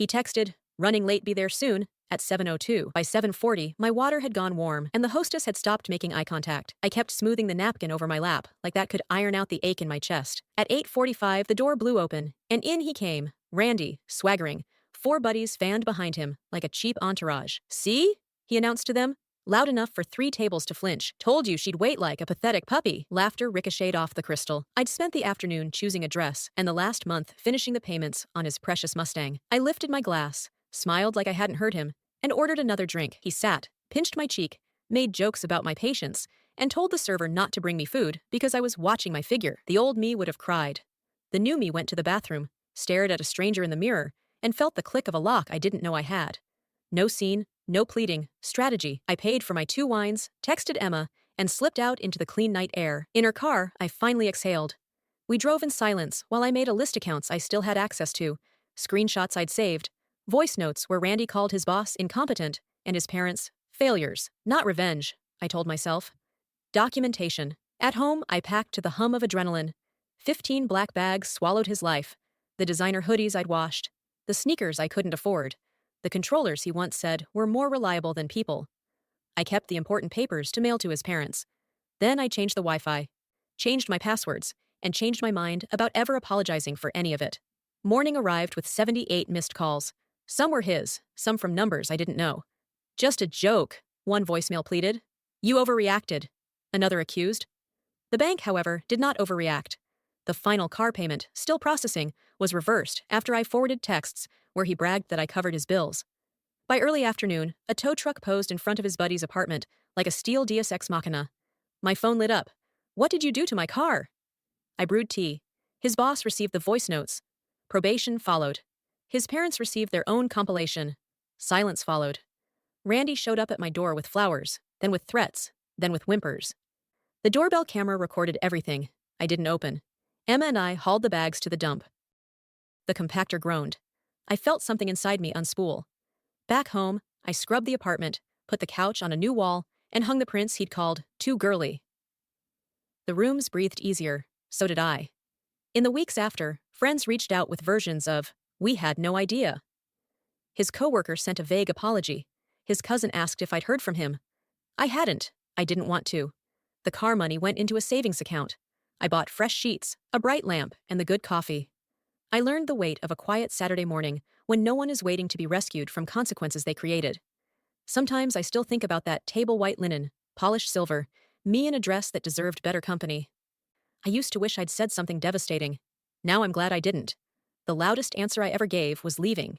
He texted, "Running late, be there soon," at 7:02. By 7:40, my water had gone warm, and the hostess had stopped making eye contact. I kept smoothing the napkin over my lap, like that could iron out the ache in my chest. At 8:45, the door blew open, and in he came, Randy, swaggering, 4 buddies fanned behind him, like a cheap entourage. "See?" he announced to them, loud enough for 3 tables to flinch. "Told you she'd wait like a pathetic puppy." Laughter ricocheted off the crystal. I'd spent the afternoon choosing a dress, and the last month finishing the payments on his precious Mustang. I lifted my glass, smiled like I hadn't heard him, and ordered another drink. He sat, pinched my cheek, made jokes about my patience, and told the server not to bring me food because I was watching my figure. The old me would have cried. The new me went to the bathroom, stared at a stranger in the mirror, and felt the click of a lock I didn't know I had. No scene, no pleading, strategy. I paid for my 2 wines, texted Emma, and slipped out into the clean night air. In her car, I finally exhaled. We drove in silence while I made a list accounts I still had access to, screenshots I'd saved, voice notes where Randy called his boss incompetent and his parents failures. Not revenge, I told myself. Documentation. At home, I packed to the hum of adrenaline. 15 black bags swallowed his life. The designer hoodies I'd washed. The sneakers I couldn't afford. The controllers he once said were more reliable than people. I kept the important papers to mail to his parents. Then I changed the Wi-Fi, changed my passwords, and changed my mind about ever apologizing for any of it. Morning arrived with 78 missed calls. Some were his, some from numbers I didn't know. "Just a joke," one voicemail pleaded. "You overreacted," another accused. The bank, however, did not overreact. The final car payment, still processing, was reversed after I forwarded texts where he bragged that I covered his bills. By early afternoon, a tow truck posed in front of his buddy's apartment like a steel Deus Ex Machina. My phone lit up. "What did you do to my car?" I brewed tea. His boss received the voice notes. Probation followed. His parents received their own compilation. Silence followed. Randy showed up at my door with flowers, then with threats, then with whimpers. The doorbell camera recorded everything. I didn't open. Emma and I hauled the bags to the dump. The compactor groaned. I felt something inside me unspool. Back home, I scrubbed the apartment, put the couch on a new wall, and hung the prints he'd called too girly. The rooms breathed easier, so did I. In the weeks after, friends reached out with versions of, "We had no idea." His coworker sent a vague apology. His cousin asked if I'd heard from him. I hadn't. I didn't want to. The car money went into a savings account. I bought fresh sheets, a bright lamp, and the good coffee. I learned the weight of a quiet Saturday morning when no one is waiting to be rescued from consequences they created. Sometimes I still think about that table white linen, polished silver, me in a dress that deserved better company. I used to wish I'd said something devastating. Now I'm glad I didn't. The loudest answer I ever gave was leaving.